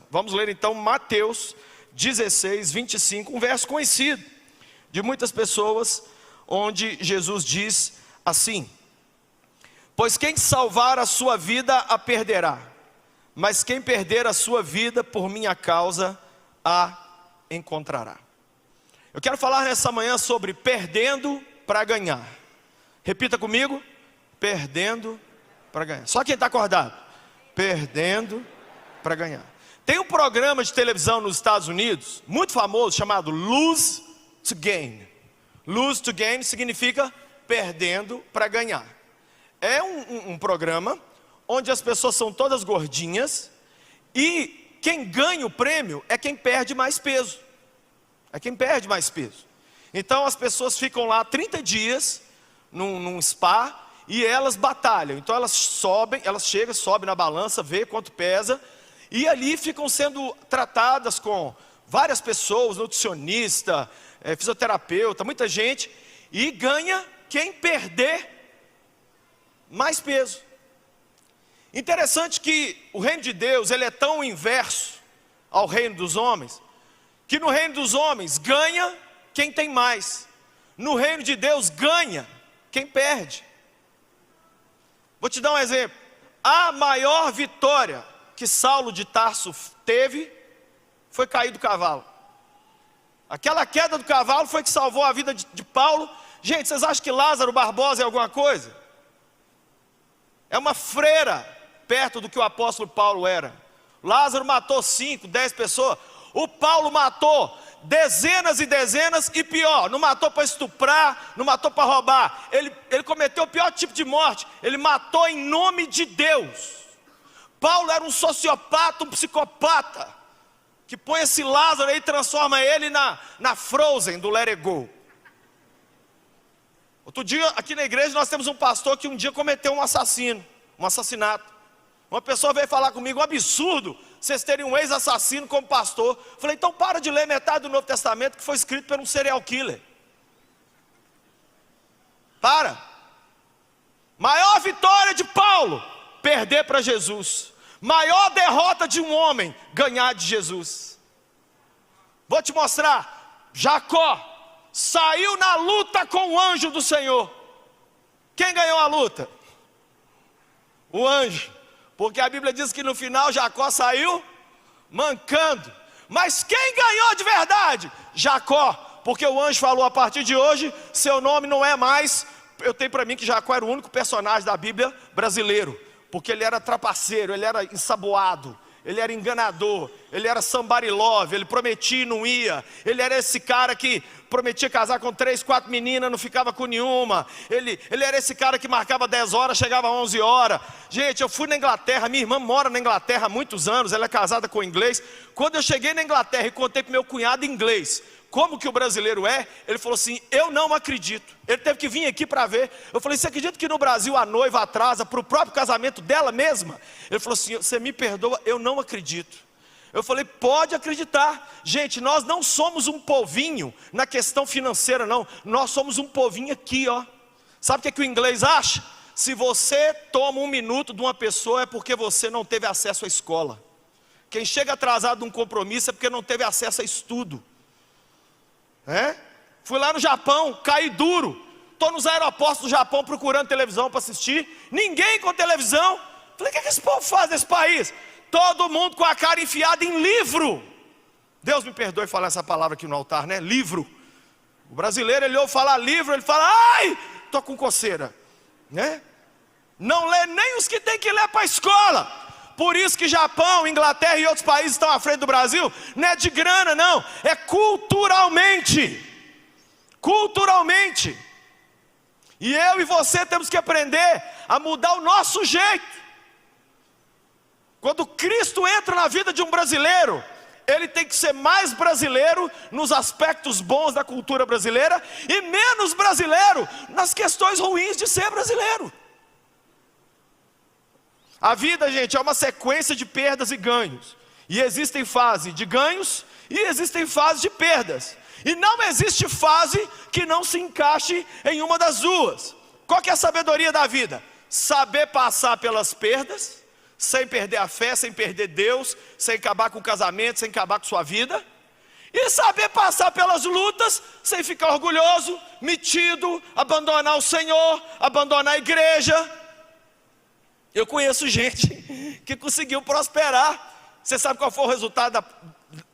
Vamos ler então Mateus 16, 25, um verso conhecido de muitas pessoas, onde Jesus diz assim: pois quem salvar a sua vida a perderá, mas quem perder a sua vida por minha causa a encontrará. Eu quero falar nessa manhã sobre perdendo para ganhar. Repita comigo: perdendo para ganhar. Só quem está acordado. Perdendo para ganhar. Tem um programa de televisão nos Estados Unidos, muito famoso, chamado Lose to Gain. Lose to Gain significa perdendo para ganhar. É um programa onde as pessoas são todas gordinhas e quem ganha o prêmio é quem perde mais peso. É quem perde mais peso. Então as pessoas ficam lá 30 dias num spa e elas batalham. Então elas chegam, sobem na balança, vê quanto pesa. E ali ficam sendo tratadas com várias pessoas, nutricionista, fisioterapeuta, muita gente. E ganha quem perder mais peso. Interessante que o reino de Deus, ele é tão inverso ao reino dos homens, que no reino dos homens ganha quem tem mais. No reino de Deus ganha quem perde. Vou te dar um exemplo. A maior vitória que Saulo de Tarso teve foi cair do cavalo. Aquela queda do cavalo foi que salvou a vida de Paulo. Gente, vocês acham que Lázaro Barbosa é alguma coisa? É uma freira perto do que o apóstolo Paulo era. Lázaro matou 5, 10 pessoas. O Paulo matou dezenas e dezenas, e pior, não matou para estuprar, não matou para roubar. Ele cometeu o pior tipo de morte. Ele matou em nome de Deus. Paulo era um sociopata, um psicopata, que põe esse Lázaro aí e transforma ele na Frozen do Let It Go. Outro dia, aqui na igreja, nós temos um pastor que um dia cometeu um assassinato. Uma pessoa veio falar comigo: um absurdo vocês terem um ex-assassino como pastor. Eu falei: então para de ler metade do Novo Testamento que foi escrito por um serial killer. Para. Maior vitória de Paulo, perder para Jesus. Maior derrota de um homem, ganhar de Jesus. Vou te mostrar. Jacó saiu na luta com o anjo do Senhor. Quem ganhou a luta? O anjo. Porque a Bíblia diz que no final Jacó saiu mancando. Mas quem ganhou de verdade? Jacó. Porque o anjo falou: a partir de hoje, seu nome não é mais... Eu tenho para mim que Jacó era o único personagem da Bíblia brasileiro. Porque ele era trapaceiro, ele era ensaboado, ele era enganador, ele era somebody love, ele prometia e não ia. Ele era esse cara que prometia casar com 3, 4 meninas, não ficava com nenhuma. Ele era esse cara que marcava 10 horas, chegava a 11 horas. Gente, eu fui na Inglaterra, minha irmã mora na Inglaterra há muitos anos, ela é casada com inglês. Quando eu cheguei na Inglaterra e contei para meu cunhado inglês como que o brasileiro é, ele falou assim: eu não acredito. Ele teve que vir aqui para ver. Eu falei: você acredita que no Brasil a noiva atrasa para o próprio casamento dela mesma? Ele falou assim: você me perdoa, eu não acredito. Eu falei: pode acreditar. Gente, nós não somos um povinho na questão financeira não. Nós somos um povinho aqui, ó. Sabe o que o inglês acha? Se você toma 1 minuto de uma pessoa é porque você não teve acesso à escola. Quem chega atrasado de um compromisso é porque não teve acesso a estudo. Fui lá no Japão, caí duro. Estou nos aeroportos do Japão procurando televisão para assistir. Ninguém com televisão. Falei: o que esse povo faz nesse país? Todo mundo com a cara enfiada em livro. Deus me perdoe falar essa palavra aqui no altar, né? Livro. O brasileiro, ele ouve falar livro, ele fala: ai, estou com coceira, né? Não lê nem os que tem que ler para a escola. Por isso que Japão, Inglaterra e outros países estão à frente do Brasil. Não é de grana não, é culturalmente. Culturalmente. E eu e você temos que aprender a mudar o nosso jeito. Quando Cristo entra na vida de um brasileiro, ele tem que ser mais brasileiro nos aspectos bons da cultura brasileira e menos brasileiro nas questões ruins de ser brasileiro. A vida, gente, é uma sequência de perdas e ganhos. E existem fases de ganhos e existem fases de perdas. E não existe fase que não se encaixe em uma das duas. Qual que é a sabedoria da vida? Saber passar pelas perdas, sem perder a fé, sem perder Deus, sem acabar com o casamento, sem acabar com sua vida. E saber passar pelas lutas, sem ficar orgulhoso, metido, abandonar o Senhor, abandonar a igreja. Eu conheço gente que conseguiu prosperar. Você sabe qual foi o resultado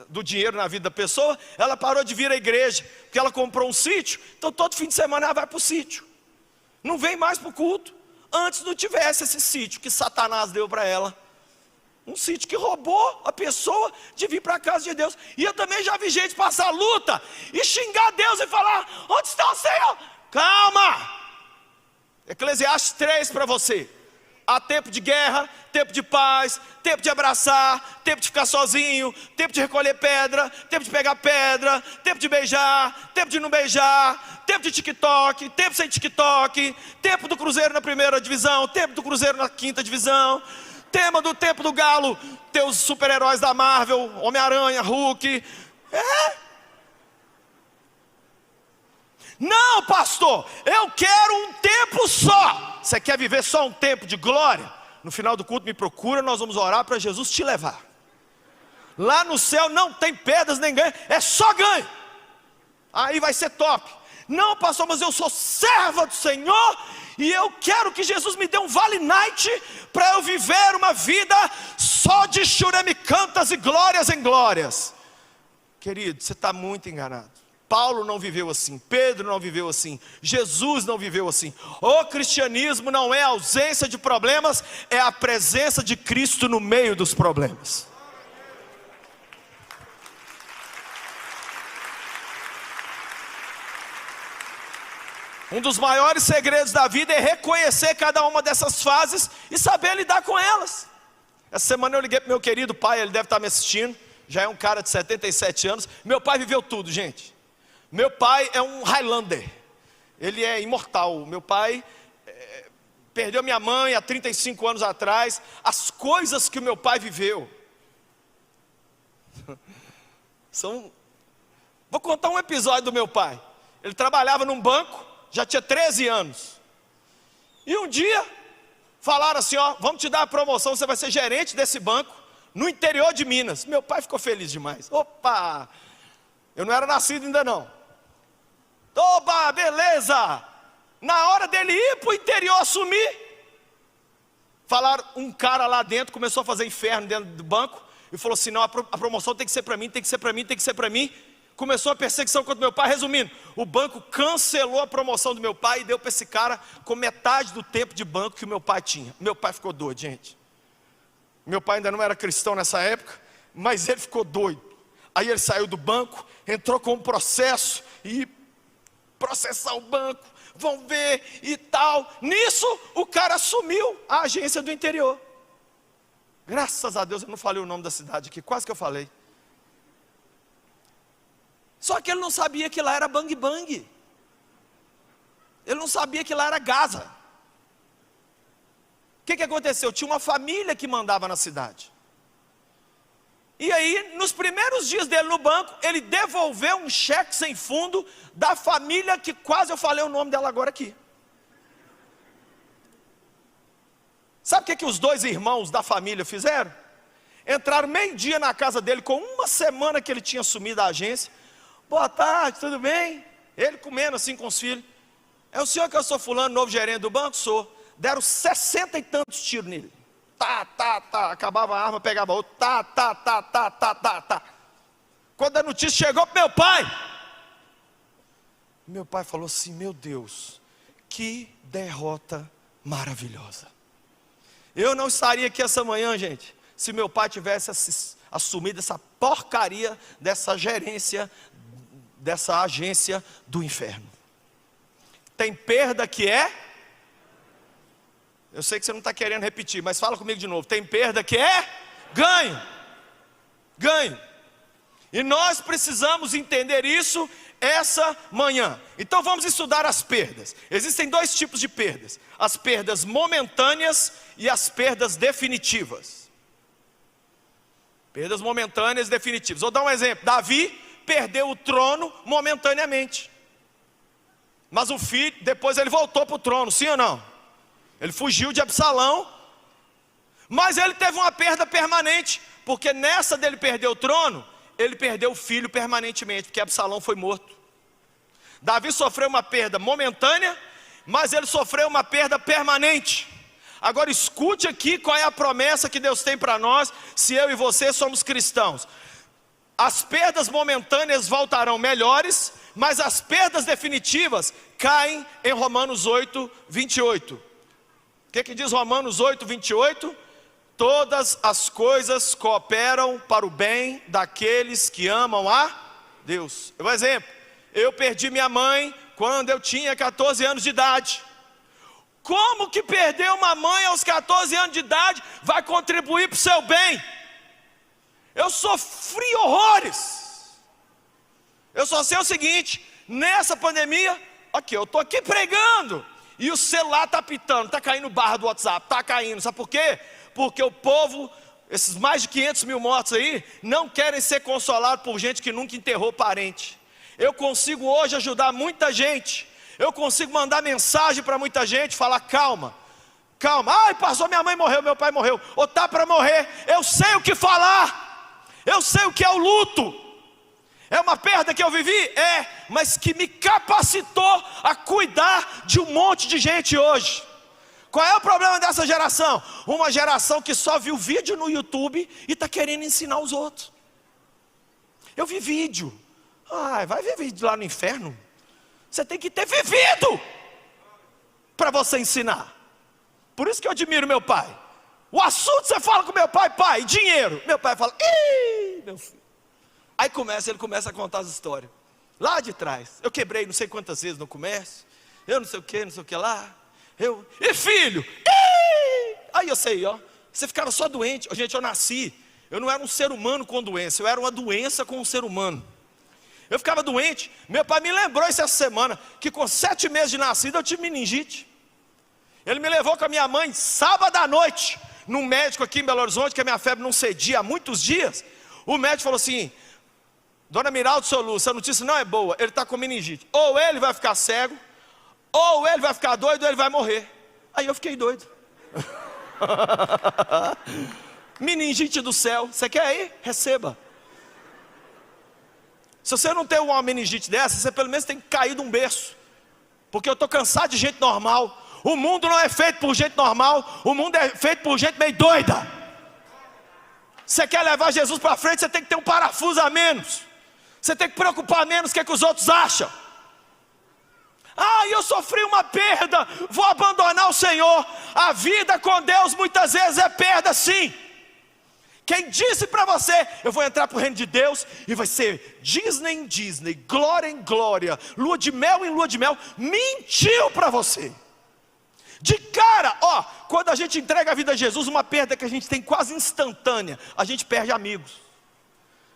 do dinheiro na vida da pessoa? Ela parou de vir à igreja, porque ela comprou um sítio. Então todo fim de semana ela vai para o sítio, não vem mais para o culto. Antes não tivesse esse sítio que Satanás deu para ela, um sítio que roubou a pessoa de vir para a casa de Deus. E eu também já vi gente passar luta e xingar Deus e falar: onde está o Senhor? Calma, Eclesiastes 3 para você. Há tempo de guerra, tempo de paz, tempo de abraçar, tempo de ficar sozinho, tempo de recolher pedra, tempo de pegar pedra, tempo de beijar, tempo de não beijar, tempo de TikTok, tempo sem TikTok, tempo do Cruzeiro na primeira divisão, tempo do Cruzeiro na quinta divisão, tempo do Galo, ter os super-heróis da Marvel, Homem-Aranha, Hulk. Não, pastor, eu quero um tempo só. Você quer viver só um tempo de glória? No final do culto me procura, nós vamos orar para Jesus te levar. Lá no céu não tem perdas nem ganho, é só ganho. Aí vai ser top. Não, pastor, mas eu sou serva do Senhor e eu quero que Jesus me dê um vale night para eu viver uma vida só de churemicantas e glórias em glórias. Querido, você está muito enganado. Paulo não viveu assim, Pedro não viveu assim, Jesus não viveu assim. O cristianismo não é a ausência de problemas, é a presença de Cristo no meio dos problemas. Um dos maiores segredos da vida é reconhecer cada uma dessas fases e saber lidar com elas. Essa semana eu liguei para o meu querido pai, ele deve estar me assistindo, já é um cara de 77 anos. Meu pai viveu tudo, gente. Meu pai é um Highlander, ele é imortal. Meu pai perdeu minha mãe há 35 anos atrás. As coisas que o meu pai viveu Vou contar um episódio do meu pai. Ele trabalhava num banco, já tinha 13 anos. E um dia falaram assim: ó, vamos te dar a promoção, você vai ser gerente desse banco no interior de Minas. Meu pai ficou feliz demais. Opa, eu não era nascido ainda não. Oba, beleza. Na hora dele ir para o interior assumir, falaram, um cara lá dentro começou a fazer inferno dentro do banco e falou assim: não, a promoção tem que ser para mim, tem que ser para mim, tem que ser para mim. Começou a perseguição contra meu pai. Resumindo, o banco cancelou a promoção do meu pai e deu para esse cara com metade do tempo de banco que o meu pai tinha. Meu pai ficou doido, gente. Meu pai ainda não era cristão nessa época, mas ele ficou doido. Aí ele saiu do banco, entrou com um processo e processar o banco, vão ver e tal. Nisso o cara assumiu a agência do interior. Graças a Deus eu não falei o nome da cidade aqui, quase que eu falei. Só que ele não sabia que lá era Bang Bang. Ele não sabia que lá era Gaza. O que aconteceu? Tinha uma família que mandava na cidade. E aí, nos primeiros dias dele no banco, ele devolveu um cheque sem fundo da família que quase eu falei o nome dela agora aqui. Sabe o que os dois irmãos da família fizeram? Entraram meio-dia na casa dele, com uma semana que ele tinha assumido a agência. Boa tarde, tudo bem? Ele comendo assim com os filhos. É o senhor que eu sou fulano, novo gerente do banco? Sou. Deram 60 e tantos tiros nele. Acabava a arma, pegava outro. Quando a notícia chegou para meu pai falou assim: meu Deus, que derrota maravilhosa. Eu não estaria aqui essa manhã, gente, se meu pai tivesse assumido essa porcaria dessa gerência, dessa agência do inferno. Tem perda que é... Eu sei que você não está querendo repetir, mas fala comigo de novo. Tem perda que é ganho. Ganho. E nós precisamos entender isso essa manhã. Então vamos estudar as perdas. Existem dois tipos de perdas: as perdas momentâneas e as perdas definitivas. Perdas momentâneas e definitivas. Vou dar um exemplo. Davi perdeu o trono momentaneamente, mas o filho, depois ele voltou para o trono, sim ou não? Ele fugiu de Absalão, Mas ele teve uma perda permanente, porque nessa dele perder o trono, ele perdeu o filho permanentemente, porque Absalão foi morto. Davi sofreu uma perda momentânea, mas ele sofreu uma perda permanente. Agora escute aqui qual é a promessa que Deus tem para nós, se eu e você somos cristãos. As perdas momentâneas voltarão melhores, mas as perdas definitivas caem em Romanos 8, 28. O que diz Romanos 8, 28? Todas as coisas cooperam para o bem daqueles que amam a Deus. Por exemplo, eu perdi minha mãe quando eu tinha 14 anos de idade. Como que perder uma mãe aos 14 anos de idade vai contribuir para o seu bem? Eu sofri horrores. Eu só sei o seguinte: nessa pandemia, aqui, eu estou aqui pregando, e o celular está pitando, está caindo barra do WhatsApp, está caindo, sabe por quê? Porque o povo, esses mais de 500 mil mortos aí, não querem ser consolados por gente que nunca enterrou parente. Eu consigo hoje ajudar muita gente, eu consigo mandar mensagem para muita gente, falar calma, calma, ai pastor, minha mãe morreu, meu pai morreu, ou está para morrer, eu sei o que falar, eu sei o que é o luto. É uma perda que eu vivi? É, mas que me capacitou a cuidar de um monte de gente hoje. Qual é o problema dessa geração? Uma geração que só viu vídeo no YouTube e está querendo ensinar os outros. Eu vi vídeo. Ai, vai ver vídeo lá no inferno? Você tem que ter vivido para você ensinar. Por isso que eu admiro meu pai. O assunto você fala com meu pai, pai, dinheiro. Meu pai fala, ih, meu filho. Aí ele começa a contar as histórias. Lá de trás, eu quebrei não sei quantas vezes no comércio. Eu não sei o que lá. E filho? Aí eu sei, ó. Você ficava só doente. Gente, eu nasci. Eu não era um ser humano com doença. Eu era uma doença com um ser humano. Eu ficava doente. Meu pai me lembrou isso essa semana, que com 7 meses de nascido eu tive meningite. Ele me levou com a minha mãe sábado à noite, num médico aqui em Belo Horizonte, que a minha febre não cedia há muitos dias. O médico falou assim: Dona Miraldo Soluço, a notícia não é boa, ele está com meningite. Ou ele vai ficar cego, ou ele vai ficar doido, ou ele vai morrer. Aí eu fiquei doido. Meningite do céu, você quer aí? Receba. Se você não tem uma meningite dessa, você pelo menos tem que cair de um berço. Porque eu estou cansado de gente normal. O mundo não é feito por gente normal, o mundo é feito por gente meio doida. Você quer levar Jesus para frente, você tem que ter um parafuso a menos. Você tem que preocupar menos com o que os outros acham. Ah, eu sofri uma perda, vou abandonar o Senhor. A vida com Deus muitas vezes é perda, sim. Quem disse para você, eu vou entrar para o reino de Deus e vai ser Disney em Disney, glória em glória, lua de mel em lua de mel, mentiu para você. De cara, ó, quando a gente entrega a vida a Jesus, uma perda que a gente tem quase instantânea, a gente perde amigos.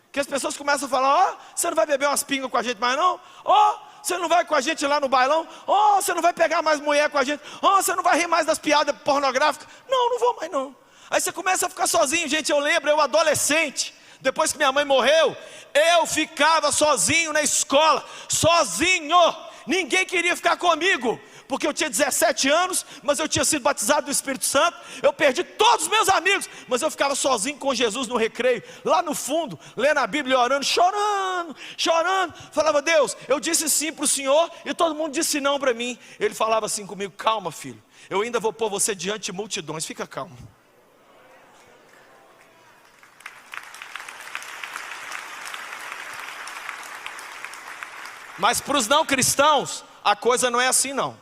Que as pessoas começam a falar: ó, você não vai beber umas pingas com a gente mais não? Ó, você não vai com a gente lá no bailão? Ó, você não vai pegar mais mulher com a gente? Ó, você não vai rir mais das piadas pornográficas? Não, não vou mais não. Aí você começa a ficar sozinho. Gente, eu lembro, eu adolescente, depois que minha mãe morreu, eu ficava sozinho na escola, sozinho. Ninguém queria ficar comigo, porque eu tinha 17 anos, mas eu tinha sido batizado do Espírito Santo. Eu perdi todos os meus amigos, mas eu ficava sozinho com Jesus no recreio, lá no fundo, lendo a Bíblia e orando, chorando, chorando. Falava: Deus, eu disse sim para o Senhor e todo mundo disse não para mim. Ele falava assim comigo: calma filho, eu ainda vou pôr você diante de multidões, fica calmo. Mas para os não cristãos, a coisa não é assim não.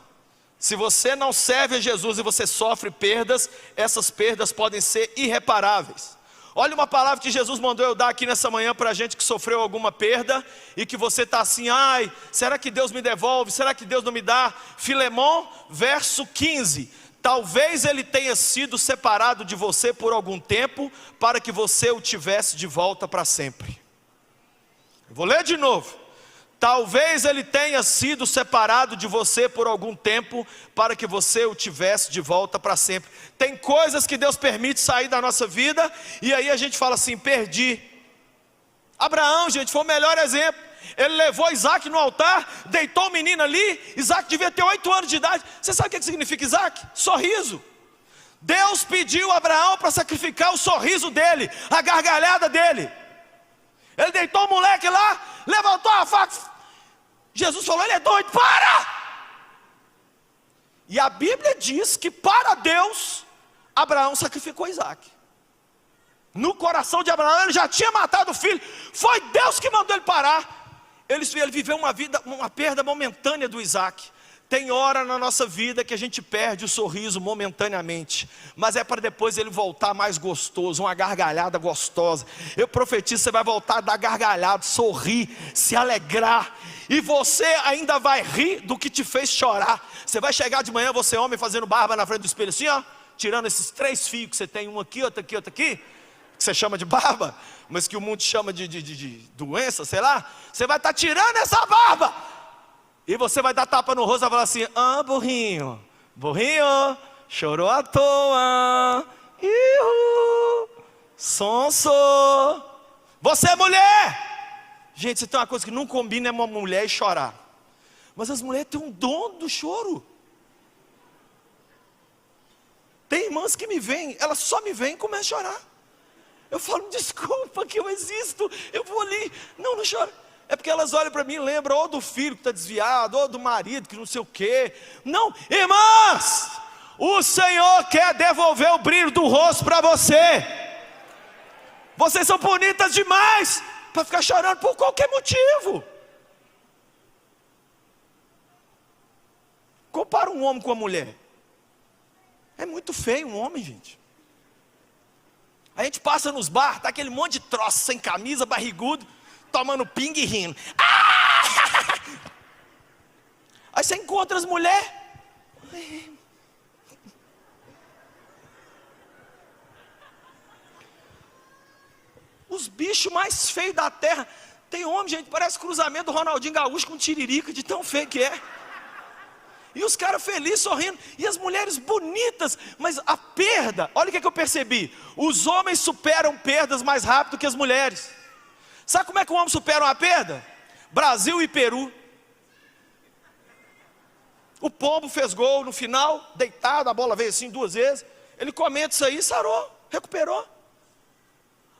Se você não serve a Jesus e você sofre perdas, essas perdas podem ser irreparáveis. Olha uma palavra que Jesus mandou eu dar aqui nessa manhã para a gente que sofreu alguma perda e que você está assim: ai, será que Deus me devolve? Será que Deus não me dá? Filemon, verso 15. Talvez ele tenha sido separado de você por algum tempo, para que você o tivesse de volta para sempre. Eu vou ler de novo. Talvez ele tenha sido separado de você por algum tempo, para que você o tivesse de volta para sempre. Tem coisas que Deus permite sair da nossa vida, e aí a gente fala assim: perdi. Abraão, gente, foi o melhor exemplo. Ele levou Isaac no altar, deitou o menino ali. Isaac devia ter 8 anos de idade. Você sabe o que significa Isaac? Sorriso. Deus pediu a Abraão para sacrificar o sorriso dele, a gargalhada dele. Ele deitou o moleque lá, levantou a faca. Jesus falou: ele é doido, para! E a Bíblia diz que para Deus, Abraão sacrificou Isaac. No coração de Abraão, ele já tinha matado o filho. Foi Deus que mandou ele parar. Ele viveu uma perda momentânea do Isaac. Tem hora na nossa vida que a gente perde o sorriso momentaneamente, mas é para depois ele voltar mais gostoso, uma gargalhada gostosa. Eu profetizo, você vai voltar a dar gargalhada, sorrir, se alegrar, e você ainda vai rir do que te fez chorar. Você vai chegar de manhã, você homem, fazendo barba na frente do espelho assim, ó, tirando esses 3 fios que você tem, um aqui, outro aqui, outro aqui, que você chama de barba, mas que o mundo chama de doença, sei lá. Você vai estar tirando essa barba, e você vai dar tapa no rosto e vai falar assim: ah, burrinho, burrinho, chorou à toa, sonso. Você é mulher. Gente, você tem uma coisa que não combina, é uma mulher e chorar. Mas as mulheres têm um dom do choro. Tem irmãs que me veem, elas só me veem e começam a chorar. Eu falo: desculpa que eu existo, eu vou ali. Não, não chora. É porque elas olham para mim e lembram ou do filho que está desviado, ou do marido que não sei o quê. Não, irmãs, o Senhor quer devolver o brilho do rosto para você. Vocês são bonitas demais para ficar chorando por qualquer motivo. Compara um homem com uma mulher. É muito feio um homem, gente. A gente passa nos bar, tá aquele monte de troço sem camisa, barrigudo, tomando pinga e rindo. Ah! Aí você encontra as mulheres. Os bichos mais feios da terra. Tem homem, gente, parece cruzamento do Ronaldinho Gaúcho com Tiririca, de tão feio que é. E os caras felizes, sorrindo. E as mulheres bonitas. Mas a perda, olha o que eu percebi. Os homens superam perdas mais rápido que as mulheres. Sabe como é que o homem supera uma perda? Brasil e Peru. O pombo fez gol no final, deitado, a bola veio assim 2 vezes. Ele comenta isso aí, sarou, recuperou.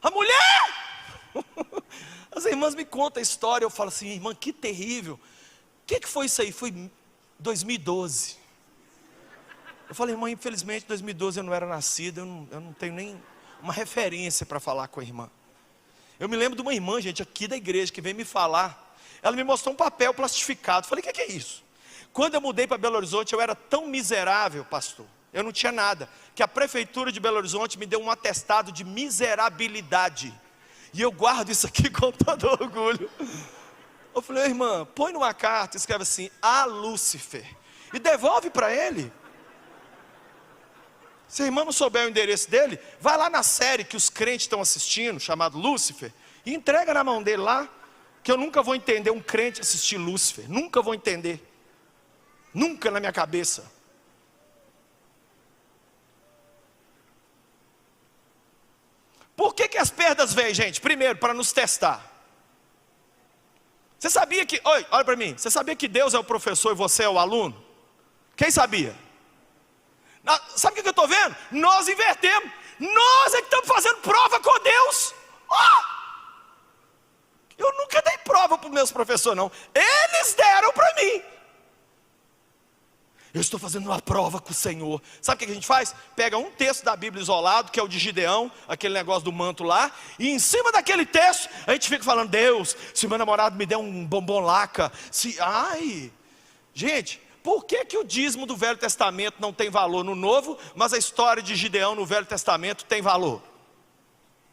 A mulher! As irmãs me contam a história, eu falo assim: irmã, que terrível. O que foi isso aí? Foi 2012. Eu falei: irmã, infelizmente 2012 eu não era nascida, eu não tenho nem uma referência para falar com a irmã. Eu me lembro de uma irmã, gente, aqui da igreja, que veio me falar. Ela me mostrou um papel plastificado. Falei: o que é isso? Quando eu mudei para Belo Horizonte, eu era tão miserável, pastor, eu não tinha nada, que a prefeitura de Belo Horizonte me deu um atestado de miserabilidade. E eu guardo isso aqui com todo orgulho. Eu falei: irmã, põe numa carta, escreve assim: a Lúcifer, e devolve para ele. Se a irmã não souber o endereço dele, vai lá na série que os crentes estão assistindo, chamado Lúcifer, e entrega na mão dele lá, que eu nunca vou entender um crente assistir Lúcifer, nunca vou entender, nunca na minha cabeça. Por que as perdas vêm, gente? Primeiro, para nos testar. Você sabia que, olha para mim, você sabia que Deus é o professor e você é o aluno? Quem sabia? Sabe o que eu estou vendo? Nós invertemos. Nós é que estamos fazendo prova com Deus. Eu nunca dei prova para os meus professores, não. Eles deram para mim. Eu estou fazendo uma prova com o Senhor. Sabe o que a gente faz? Pega um texto da Bíblia isolado, que é o de Gideão, aquele negócio do manto lá, e em cima daquele texto, a gente fica falando: Deus, se meu namorado me der um bombom laca, gente, por que o dízimo do Velho Testamento não tem valor no Novo, mas a história de Gideão no Velho Testamento tem valor?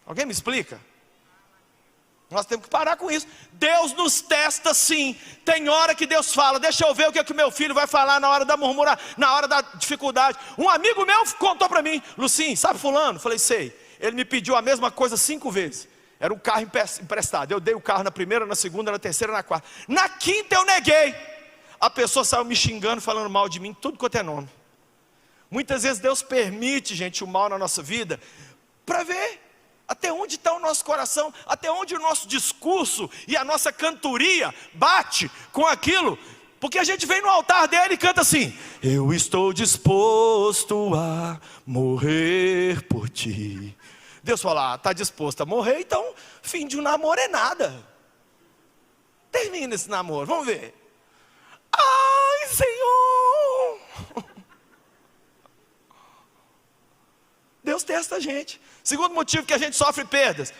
Alguém me explica? Nós temos que parar com isso. Deus nos testa sim. Tem hora que Deus fala: deixa eu ver o que o meu filho vai falar na hora da murmuração, na hora da dificuldade. Um amigo meu contou para mim: Lucinho, sabe fulano? Falei: sei. Ele me pediu a mesma coisa 5 vezes. Era um carro emprestado. Eu dei o carro na primeira, na segunda, na terceira, na quarta. Na quinta eu neguei. A pessoa saiu me xingando, falando mal de mim, tudo quanto é nome. Muitas vezes Deus permite, gente, o mal na nossa vida, para ver até onde está o nosso coração, até onde o nosso discurso e a nossa cantoria bate com aquilo Porque a gente vem no altar dele e canta assim: eu estou disposto a morrer por ti. Deus fala: está disposto a morrer, então fim de um namoro é nada. Termina esse namoro, vamos ver. Ai, Senhor. Deus testa a gente. Segundo motivo que a gente sofre perdas: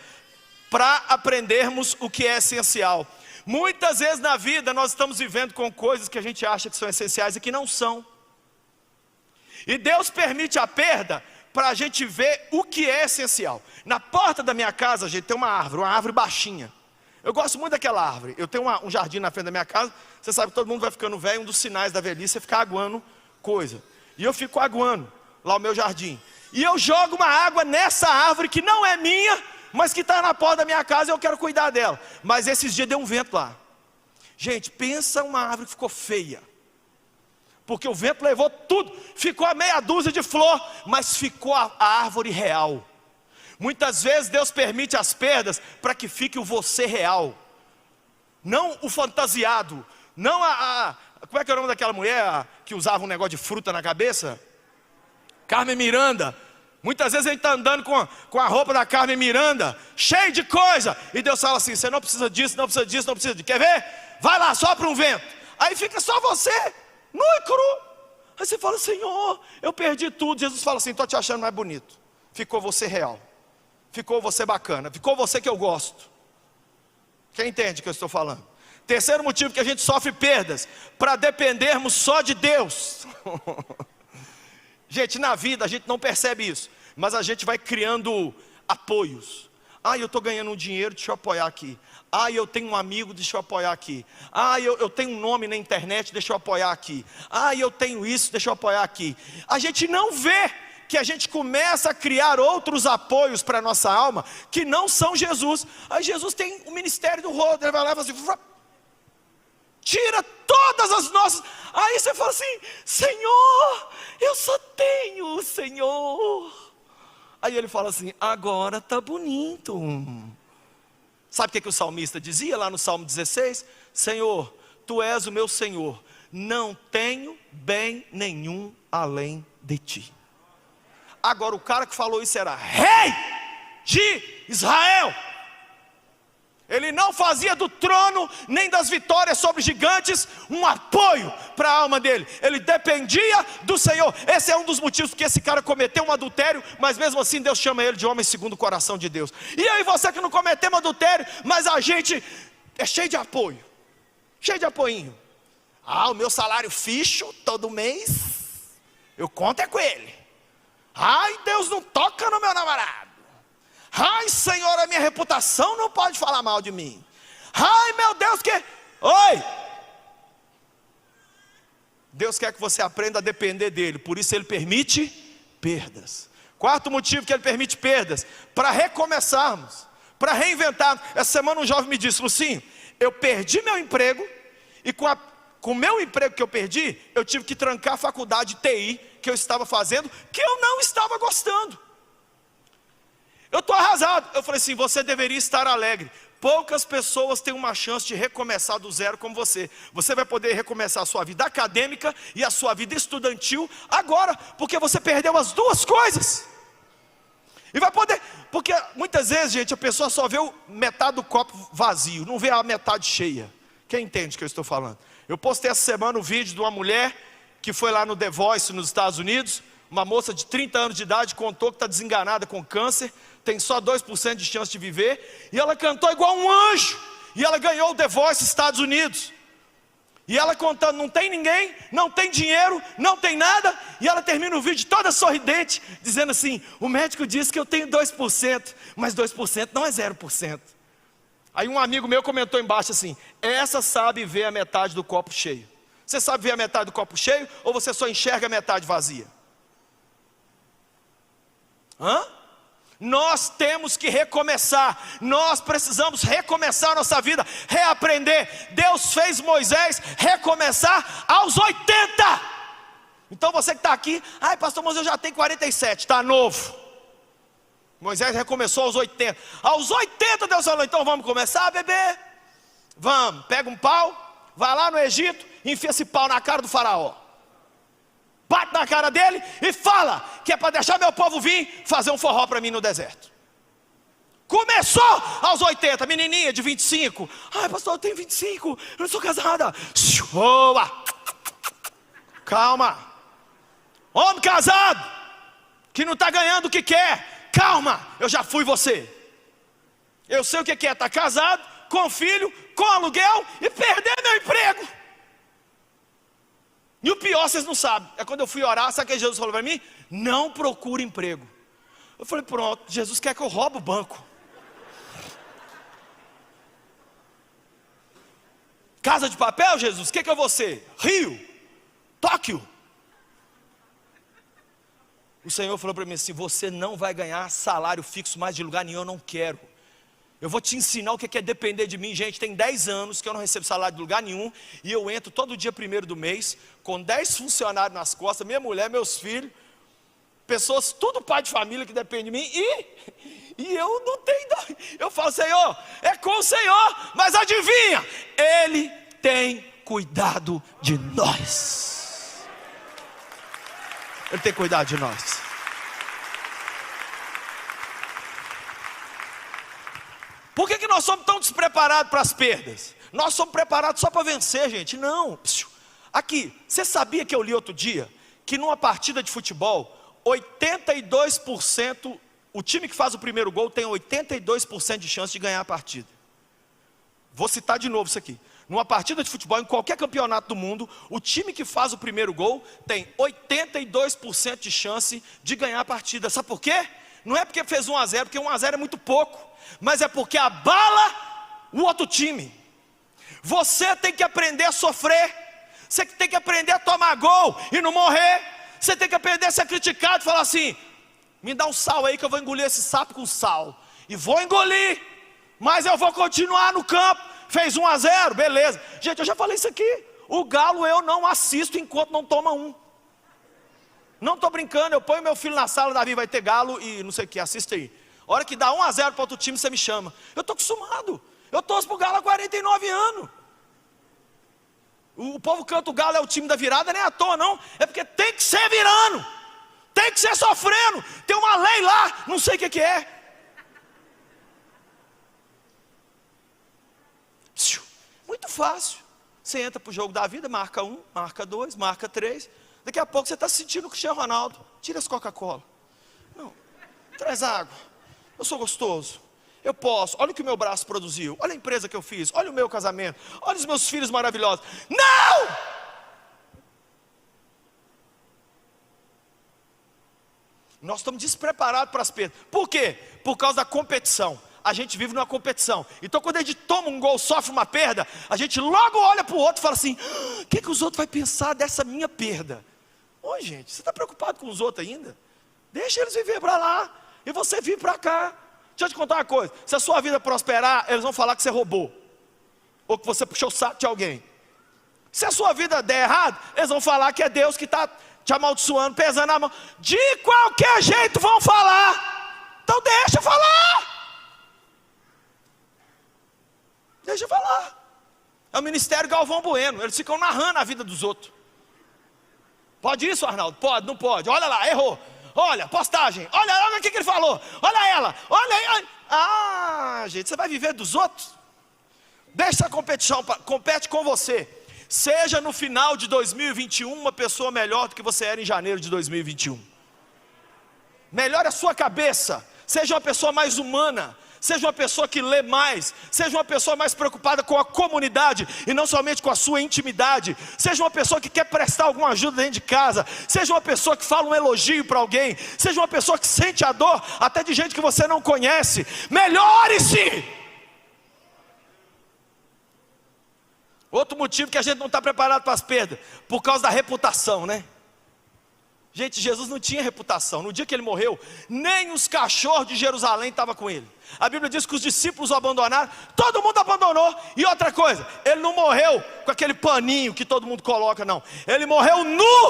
para aprendermos o que é essencial. Muitas vezes na vida nós estamos vivendo com coisas que a gente acha que são essenciais e que não são. E Deus permite a perda para a gente ver o que é essencial. Na porta da minha casa, gente, tem uma árvore baixinha. Eu gosto muito daquela árvore. Eu tenho um jardim na frente da minha casa. Você sabe que todo mundo vai ficando velho. Um dos sinais da velhice é ficar aguando coisa. E eu fico aguando lá o meu jardim. E eu jogo uma água nessa árvore que não é minha, mas que está na porta da minha casa e eu quero cuidar dela. Mas esses dias deu um vento lá. Gente, pensa uma árvore que ficou feia. Porque o vento levou tudo. Ficou a meia dúzia de flor, mas ficou a árvore real. Muitas vezes Deus permite as perdas para que fique o você real. Não o fantasiado. Não como é que é o nome daquela mulher que usava um negócio de fruta na cabeça? Carmen Miranda. Muitas vezes a gente está andando com a roupa da Carmen Miranda, cheio de coisa. E Deus fala assim: você não precisa disso, não precisa disso, não precisa disso. Quer ver? Vai lá, sopra um vento. Aí fica só você, nu e cru. Aí você fala: Senhor, eu perdi tudo. Jesus fala assim: estou te achando mais bonito. Ficou você real. Ficou você bacana. Ficou você que eu gosto. Quem entende o que eu estou falando? Terceiro motivo que a gente sofre perdas: para dependermos só de Deus. Gente, na vida a gente não percebe isso, mas a gente vai criando apoios. Eu estou ganhando um dinheiro, deixa eu apoiar aqui. Eu tenho um amigo, deixa eu apoiar aqui. Eu tenho um nome na internet, deixa eu apoiar aqui. Eu tenho isso, deixa eu apoiar aqui. A gente não vê que a gente começa a criar outros apoios para a nossa alma, que não são Jesus. Aí Jesus tem o ministério do rodo, ele vai lá e fala assim: tira todas as nossas. Aí você fala assim: Senhor, eu só tenho o Senhor. Aí ele fala assim: agora está bonito. Sabe o que o salmista dizia lá no Salmo 16? Senhor, Tu és o meu Senhor, não tenho bem nenhum além de Ti. Agora o cara que falou isso era rei de Israel. Ele não fazia do trono, nem das vitórias sobre gigantes, um apoio para a alma dele. Ele dependia do Senhor. Esse é um dos motivos que esse cara cometeu um adultério, mas mesmo assim Deus chama ele de homem segundo o coração de Deus. E aí você que não cometeu um adultério, mas a gente é cheio de apoio, cheio de apoinho. O meu salário ficho todo mês, eu conto é com ele. Deus não toca no meu namorado. Senhor, a minha reputação não pode falar mal de mim. Meu Deus, Oi! Deus quer que você aprenda a depender dele, por isso ele permite perdas. Quarto motivo que ele permite perdas: para recomeçarmos, para reinventarmos. Essa semana um jovem me disse: Lucinho, eu perdi meu emprego, e com o meu emprego que eu perdi, eu tive que trancar a faculdade de TI que eu estava fazendo, que eu não estava gostando. Eu estou arrasado. Eu falei assim: você deveria estar alegre. Poucas pessoas têm uma chance de recomeçar do zero como você. Você vai poder recomeçar a sua vida acadêmica e a sua vida estudantil agora, porque você perdeu as duas coisas. E vai poder, porque muitas vezes, gente, a pessoa só vê metade do copo vazio, não vê a metade cheia. Quem entende o que eu estou falando? Eu postei essa semana um vídeo de uma mulher que foi lá no The Voice nos Estados Unidos. Uma moça de 30 anos de idade contou que está desenganada com câncer, tem só 2% de chance de viver, e ela cantou igual um anjo, e ela ganhou o The Voice Estados Unidos. E ela contando: não tem ninguém, não tem dinheiro, não tem nada. E ela termina o vídeo toda sorridente, dizendo assim: o médico disse que eu tenho 2%, mas 2% não é 0%. Aí um amigo meu comentou embaixo assim: essa sabe ver a metade do copo cheio. Você sabe ver a metade do copo cheio, ou você só enxerga a metade vazia? Nós temos que recomeçar. Nós precisamos recomeçar a nossa vida, reaprender. Deus fez Moisés recomeçar aos 80. Então você que está aqui: pastor, mas eu já tenho 47, está novo. Moisés recomeçou aos 80. Aos 80 Deus falou: então vamos começar, bebê? Vamos, pega um pau, vai lá no Egito, enfia esse pau na cara do faraó. Bate na cara dele e fala que é para deixar meu povo vir fazer um forró para mim no deserto. Começou aos 80, menininha de 25. Ai, pastor, eu tenho 25, eu não sou casada. Boa. Calma. Homem casado, que não está ganhando o que quer. Calma, eu já fui você. Eu sei o que é estar casado, com filho, com aluguel e perder meu emprego. E o pior vocês não sabem. É quando eu fui orar, sabe o que Jesus falou para mim? Não procure emprego. Eu falei, pronto, Jesus quer que eu roube o banco. Casa de papel, Jesus? O que é você? Rio? Tóquio? O Senhor falou para mim assim, você não vai ganhar salário fixo mais de lugar nenhum, eu não quero. Eu vou te ensinar o que é depender de mim. Gente, tem 10 anos que eu não recebo salário de lugar nenhum, e eu entro todo dia 1º do mês, com 10 funcionários nas costas, minha mulher, meus filhos, pessoas, tudo pai de família que depende de mim, e eu não tenho, eu falo, Senhor, é com o Senhor, mas adivinha, Ele tem cuidado de nós. Ele tem cuidado de nós. Por que nós somos tão despreparados para as perdas? Nós somos preparados só para vencer, gente. Não. Aqui, você sabia que eu li outro dia que numa partida de futebol 82%, o time que faz o primeiro gol tem 82% de chance de ganhar a partida. Vou citar de novo isso aqui. Numa partida de futebol, em qualquer campeonato do mundo, o time que faz o primeiro gol tem 82% de chance de ganhar a partida. Sabe por quê? Não é porque fez 1-0, porque 1-0 é muito pouco, mas é porque abala o outro time. Você tem que aprender a sofrer, você tem que aprender a tomar gol e não morrer. Você tem que aprender a ser criticado e falar assim, me dá um sal aí que eu vou engolir esse sapo com sal. E vou engolir, mas eu vou continuar no campo. Fez 1-0, beleza. Gente, eu já falei isso aqui. O Galo eu não assisto enquanto não toma um. Não estou brincando, eu ponho meu filho na sala, Davi vai ter Galo e não sei o que, assista aí. A hora que dá 1-0 para outro time, você me chama. Eu estou acostumado. Eu torço para o Galo há 49 anos. O povo canta o Galo é o time da virada, nem à toa não. É porque tem que ser virando. Tem que ser sofrendo. Tem uma lei lá, não sei o que é. Muito fácil. Você entra para o jogo da vida, marca 1, marca 2, marca 3. Daqui a pouco você está sentindo o Cristiano Ronaldo. Tira as Coca-Cola. Não, traz água. Eu sou gostoso. Eu posso. Olha o que o meu braço produziu. Olha a empresa que eu fiz. Olha o meu casamento. Olha os meus filhos maravilhosos. Não! Nós estamos despreparados para as perdas. Por quê? Por causa da competição. A gente vive numa competição. Então quando a gente toma um gol, sofre uma perda, a gente logo olha para o outro e fala assim, o que os outros vão pensar dessa minha perda? Oi gente, você está preocupado com os outros ainda? Deixa eles viver para lá, e você vir para cá. Deixa eu te contar uma coisa, se a sua vida prosperar, eles vão falar que você roubou, ou que você puxou o saco de alguém. Se a sua vida der errado, eles vão falar que é Deus que está te amaldiçoando, pesando a mão. De qualquer jeito vão falar. Então deixa falar. Deixa falar. É o ministério Galvão Bueno. Eles ficam narrando a vida dos outros. Pode isso, Arnaldo? Pode, não pode. Olha lá, errou. Olha, postagem. Olha o que ele falou. Olha ela. Olha aí. Ah, gente, você vai viver dos outros? Deixa a competição, compete com você. Seja no final de 2021 uma pessoa melhor do que você era em janeiro de 2021. Melhore a sua cabeça. Seja uma pessoa mais humana. Seja uma pessoa que lê mais. Seja uma pessoa mais preocupada com a comunidade e não somente com a sua intimidade. Seja uma pessoa que quer prestar alguma ajuda dentro de casa. Seja uma pessoa que fala um elogio para alguém. Seja uma pessoa que sente a dor até de gente que você não conhece. Melhore-se! Outro motivo que a gente não está preparado para as perdas, por causa da reputação, né? Gente, Jesus não tinha reputação. No dia que ele morreu, nem os cachorros de Jerusalém estavam com ele. A Bíblia diz que os discípulos o abandonaram. Todo mundo abandonou. E outra coisa, ele não morreu com aquele paninho que todo mundo coloca, não. Ele morreu nu.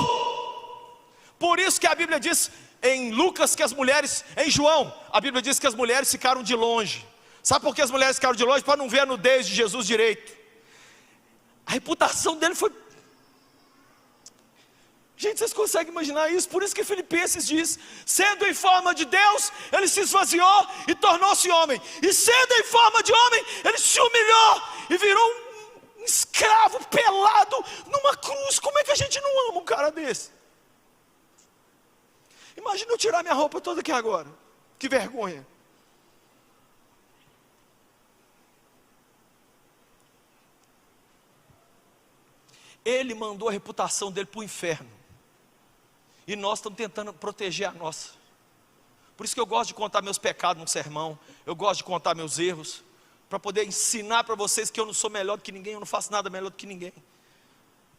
Por isso que a Bíblia diz em Lucas que as mulheres, em João, a Bíblia diz que as mulheres ficaram de longe. Sabe por que as mulheres ficaram de longe? Para não ver a nudez de Jesus direito. A reputação dele foi... Gente, vocês conseguem imaginar isso? Por isso que Filipenses diz: sendo em forma de Deus, ele se esvaziou e tornou-se homem. E sendo em forma de homem, ele se humilhou e virou um escravo pelado numa cruz. Como é que a gente não ama um cara desse? Imagina eu tirar minha roupa toda aqui agora. Que vergonha. Ele mandou a reputação dele para o inferno. E nós estamos tentando proteger a nossa. Por isso que eu gosto de contar meus pecados num sermão. Eu gosto de contar meus erros, para poder ensinar para vocês que eu não sou melhor do que ninguém. Eu não faço nada melhor do que ninguém.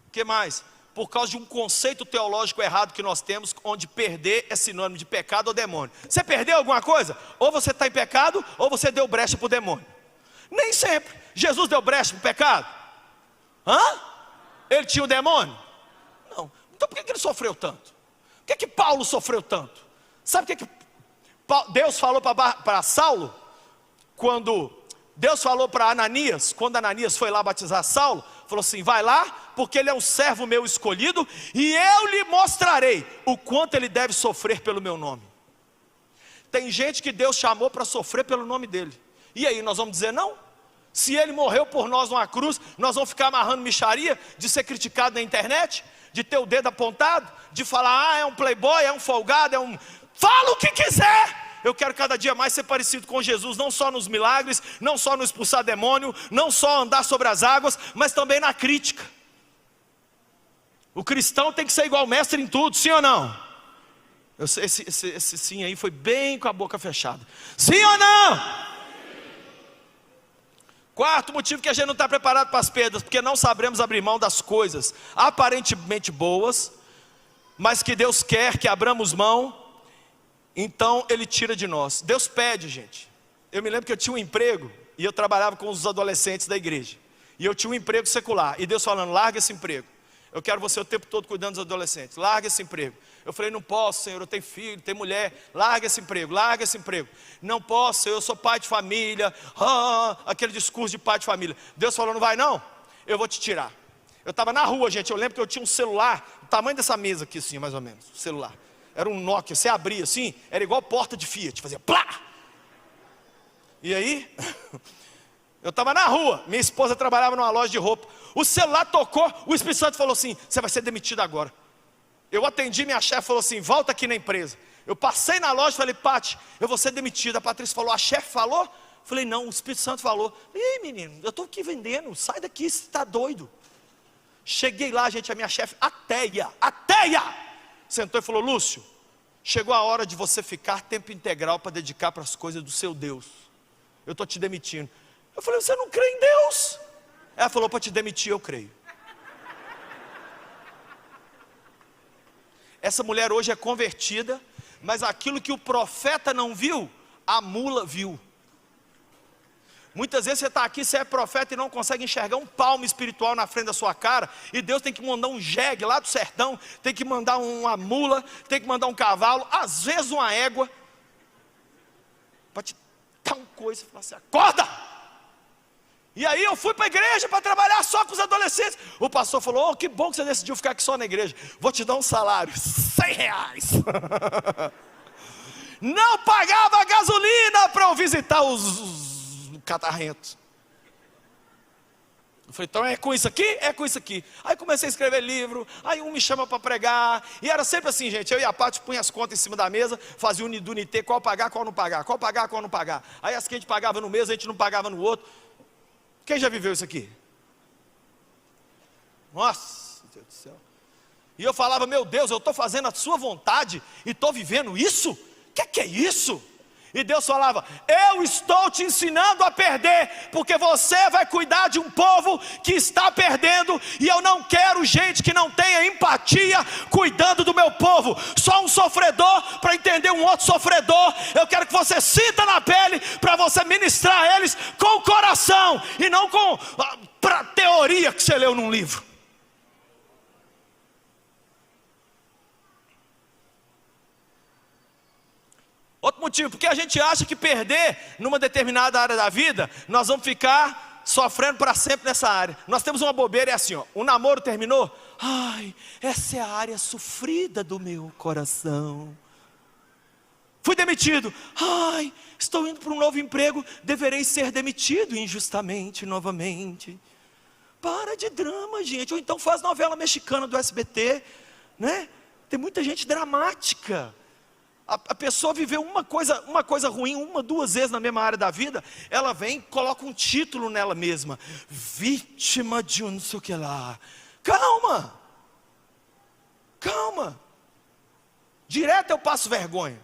O que mais? Por causa de um conceito teológico errado que nós temos, onde perder é sinônimo de pecado ou demônio. Você perdeu alguma coisa? Ou você está em pecado, ou você deu brecha para o demônio. Nem sempre. Jesus deu brecha para o pecado? Ele tinha o demônio? Não. Então por que ele sofreu tanto? Por que Paulo sofreu tanto? Sabe o que Deus falou para Saulo? Quando Deus falou para Ananias, quando Ananias foi lá batizar Saulo, falou assim: vai lá, porque ele é um servo meu escolhido, e eu lhe mostrarei o quanto ele deve sofrer pelo meu nome. Tem gente que Deus chamou para sofrer pelo nome dele. E aí, nós vamos dizer não? Se ele morreu por nós numa cruz, nós vamos ficar amarrando mixaria de ser criticado na internet, de ter o dedo apontado, de falar: é um playboy, é um folgado, fala o que quiser. Eu quero cada dia mais ser parecido com Jesus, não só nos milagres, não só no expulsar demônio, não só andar sobre as águas, mas também na crítica. O cristão tem que ser igual ao mestre em tudo, sim ou não? Esse sim aí foi bem com a boca fechada. Sim ou não? Quarto motivo que a gente não está preparado para as perdas, porque não saberemos abrir mão das coisas aparentemente boas, mas que Deus quer que abramos mão, então Ele tira de nós. Deus pede, gente. Eu me lembro que eu tinha um emprego, e eu trabalhava com os adolescentes da igreja, e eu tinha um emprego secular, e Deus falando: larga esse emprego, eu quero você o tempo todo cuidando dos adolescentes, larga esse emprego. Eu falei: não posso, Senhor, eu tenho filho, tenho mulher, larga esse emprego, larga esse emprego. Não posso, Senhor, eu sou pai de família, aquele discurso de pai de família. Deus falou: não vai não, eu vou te tirar. Eu estava na rua, gente, eu lembro que eu tinha um celular, do tamanho dessa mesa aqui assim, mais ou menos, um celular. Era um Nokia, você abria assim, era igual porta de Fiat, fazia plá. E aí, eu estava na rua, minha esposa trabalhava numa loja de roupa, o celular tocou, o Espírito Santo falou assim: você vai ser demitido agora. Eu atendi, minha chefe falou assim: volta aqui na empresa. Eu passei na loja e falei: Pati, eu vou ser demitido. A Patrícia falou: a chefe falou? Eu falei: não, o Espírito Santo falou. Ei, menino, eu estou aqui vendendo, sai daqui, você está doido. Cheguei lá, gente, a minha chefe, ateia, sentou e falou: Lúcio, chegou a hora de você ficar tempo integral para dedicar para as coisas do seu Deus. Eu estou te demitindo. Eu falei: você não crê em Deus? Ela falou: para te demitir eu creio. Essa mulher hoje é convertida, mas aquilo que o profeta não viu, a mula viu. Muitas vezes você está aqui, você é profeta e não consegue enxergar um palmo espiritual na frente da sua cara, e Deus tem que mandar um jegue lá do sertão, tem que mandar uma mula, tem que mandar um cavalo, às vezes uma égua, para te dar uma coisa e falar assim: acorda! E aí eu fui para a igreja para trabalhar só com os adolescentes. O pastor falou: oh, que bom que você decidiu ficar aqui só na igreja, vou te dar um salário, R$100. Não pagava gasolina para eu visitar os catarrentos. Eu falei: então é com isso aqui? É com isso aqui. Aí comecei a escrever livro, aí um me chama para pregar, e era sempre assim, gente, eu e a Paty punha as contas em cima da mesa, fazia do NT, qual pagar, qual não pagar, qual pagar, qual não pagar. Aí as que a gente pagava no mês, a gente não pagava no outro. Quem já viveu isso aqui? Nossa, Deus do céu. E eu falava: meu Deus, eu estou fazendo a sua vontade e estou vivendo isso? O que é isso? E Deus falava: eu estou te ensinando a perder, porque você vai cuidar de um povo que está perdendo, e eu não quero gente que não tenha empatia cuidando do meu povo, só um sofredor para entender um outro sofredor. Eu quero que você sinta na pele, para você ministrar a eles com o coração, e não com a teoria que você leu num livro. Outro motivo, porque a gente acha que perder numa determinada área da vida, nós vamos ficar sofrendo para sempre nessa área. Nós temos uma bobeira, é assim, ó, o namoro terminou, ai, essa é a área sofrida do meu coração. Fui demitido, ai, estou indo para um novo emprego, deverei ser demitido injustamente novamente. Para de drama, gente. Ou então faz novela mexicana do SBT, né? Tem muita gente dramática. A pessoa viveu uma coisa ruim, 1, 2 vezes na mesma área da vida, ela vem e coloca um título nela mesma, vítima de um não sei o que lá. Calma, calma. Direto eu passo vergonha,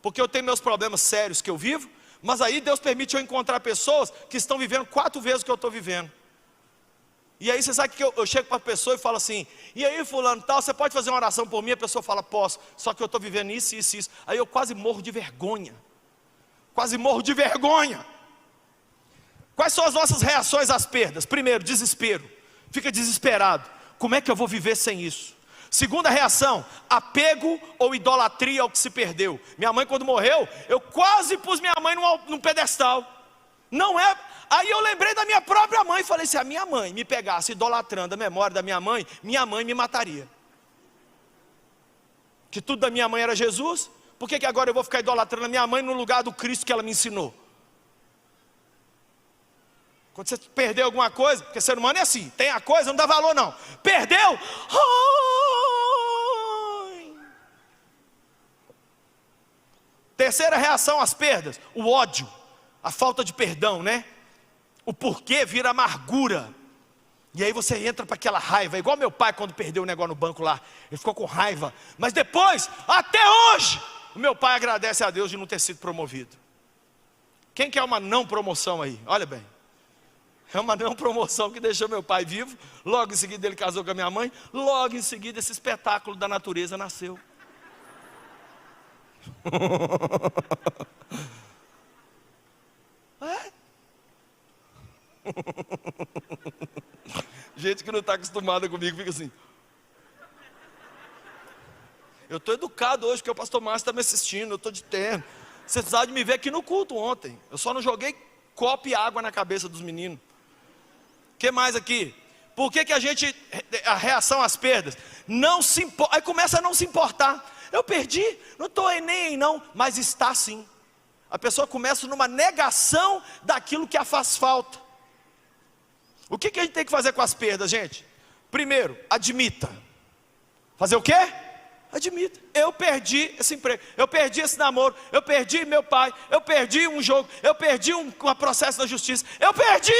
porque eu tenho meus problemas sérios que eu vivo, mas aí Deus permite eu encontrar pessoas que estão vivendo 4 vezes o que eu estou vivendo. E aí você sabe que eu chego para a pessoa e falo assim, e aí fulano tal, você pode fazer uma oração por mim? A pessoa fala, posso, só que eu estou vivendo isso, isso, isso. Aí eu quase morro de vergonha, quase morro de vergonha. Quais são as nossas reações às perdas? Primeiro, desespero, fica desesperado, como é que eu vou viver sem isso? Segunda reação, apego ou idolatria ao que se perdeu. Minha mãe quando morreu, eu quase pus minha mãe num pedestal, não é... Aí eu lembrei da minha própria mãe, falei, se a minha mãe me pegasse idolatrando a memória da minha mãe me mataria. Que tudo da minha mãe era Jesus, por que agora eu vou ficar idolatrando a minha mãe no lugar do Cristo que ela me ensinou? Quando você perdeu alguma coisa, porque ser humano é assim, tem a coisa, não dá valor não. Perdeu? Ai. Terceira reação às perdas, o ódio, a falta de perdão, né? O porquê vira amargura. E aí você entra para aquela raiva, igual meu pai quando perdeu o negócio no banco lá, ele ficou com raiva, mas depois, até hoje, o meu pai agradece a Deus de não ter sido promovido. Quem quer uma não promoção aí? Olha bem, é uma não promoção que deixou meu pai vivo, logo em seguida ele casou com a minha mãe, logo em seguida esse espetáculo da natureza nasceu. É? Gente que não está acostumada comigo fica assim. Eu estou educado hoje porque o pastor Márcio está me assistindo, eu estou de terno. Você precisava de me ver aqui no culto ontem. Eu só não joguei copo e água na cabeça dos meninos. O que mais aqui? Por que a reação às perdas? Não se importa, aí começa a não se importar. Eu perdi, não estou nem aí não, mas está sim. A pessoa começa numa negação daquilo que a faz falta. O que a gente tem que fazer com as perdas, gente? Primeiro, admita. Fazer o quê? Admita. Eu perdi esse emprego, eu perdi esse namoro, eu perdi meu pai, eu perdi um jogo, eu perdi um processo na justiça, eu perdi.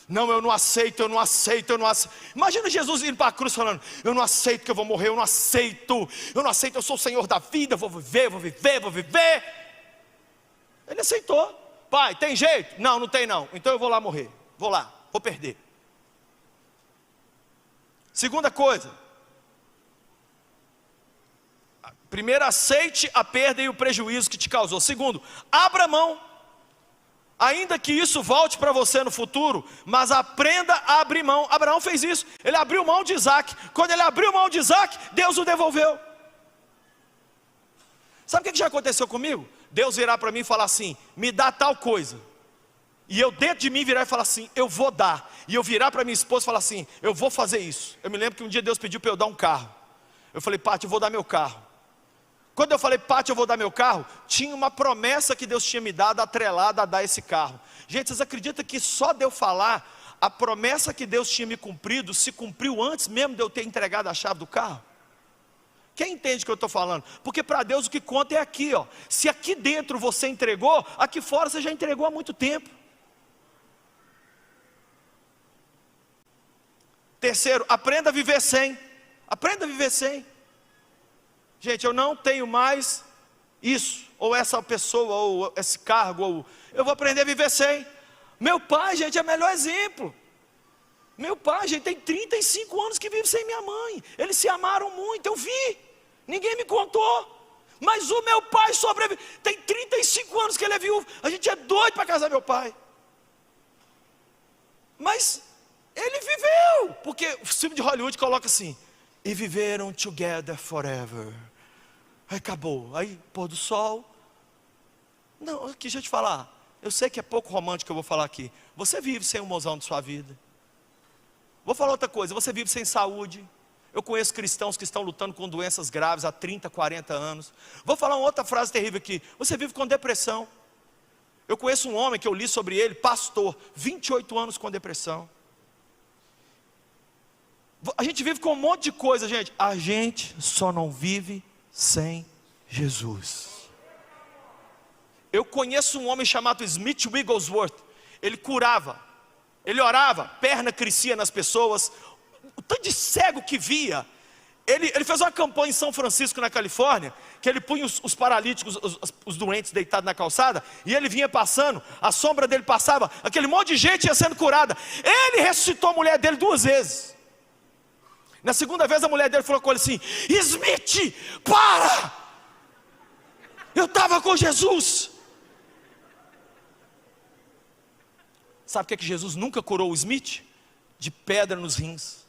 Não, eu não aceito, eu não aceito, eu não aceito. Imagina Jesus indo para a cruz falando, eu não aceito que eu vou morrer, eu não aceito, eu sou o Senhor da vida, eu vou viver, vou viver, vou viver. Ele aceitou. Pai, tem jeito? Não, não tem não. Então eu vou lá morrer. Vou lá, vou perder. Segunda coisa. Primeiro, aceite a perda e o prejuízo que te causou. Segundo, abra mão. Ainda que isso volte para você no futuro, mas aprenda a abrir mão. Abraão fez isso. Ele abriu mão de Isaac. Quando ele abriu mão de Isaac, Deus o devolveu. Sabe o que já aconteceu comigo? Deus virar para mim e falar assim, me dá tal coisa. E eu dentro de mim virar e falar assim, eu vou dar. E eu virar para minha esposa e falar assim, eu vou fazer isso. Eu me lembro que um dia Deus pediu para eu dar um carro. Eu falei, Pati, eu vou dar meu carro. Quando eu falei, Pati, eu vou dar meu carro, tinha uma promessa que Deus tinha me dado, atrelada a dar esse carro. Gente, vocês acreditam que só de eu falar, a promessa que Deus tinha me cumprido, se cumpriu antes mesmo de eu ter entregado a chave do carro? Quem entende o que eu estou falando? Porque para Deus o que conta é aqui, ó. Se aqui dentro você entregou, aqui fora você já entregou há muito tempo. Terceiro, aprenda a viver sem. Aprenda a viver sem. Gente, eu não tenho mais isso, ou essa pessoa, ou esse cargo, ou eu vou aprender a viver sem. Meu pai, gente, é o melhor exemplo. Meu pai, gente, tem 35 anos que vive sem minha mãe. Eles se amaram muito, eu vi. Ninguém me contou. Mas o meu pai sobrevive. Tem 35 anos que ele é viúvo. A gente é doido para casar meu pai. Mas ele viveu. Porque o filme de Hollywood coloca assim, e viveram together forever. Aí acabou. Aí pôr do sol. Não, aqui deixa eu te falar. eu sei que é pouco romântico que eu vou falar aqui. Você vive sem um mozão de sua vida. Vou falar outra coisa, você vive sem saúde. Eu conheço cristãos que estão lutando com doenças graves há 30, 40 anos. Vou falar uma outra frase terrível aqui. Você vive com depressão. Eu conheço um homem que eu li sobre ele, pastor, 28 anos com depressão. A gente vive com um monte de coisa, gente. A gente só não vive sem Jesus. Eu conheço um homem chamado Smith Wigglesworth. Ele curava, ele orava, perna crescia nas pessoas. O tanto de cego que via. Ele fez uma campanha em São Francisco, na Califórnia, que ele punha os paralíticos, os doentes deitados na calçada, e ele vinha passando, a sombra dele passava, aquele monte de gente ia sendo curada. Ele ressuscitou a mulher dele 2 vezes. Na segunda vez a mulher dele falou com ele assim: Smith, para! Eu estava com Jesus. Sabe o que Jesus nunca curou o Smith? De pedra nos rins.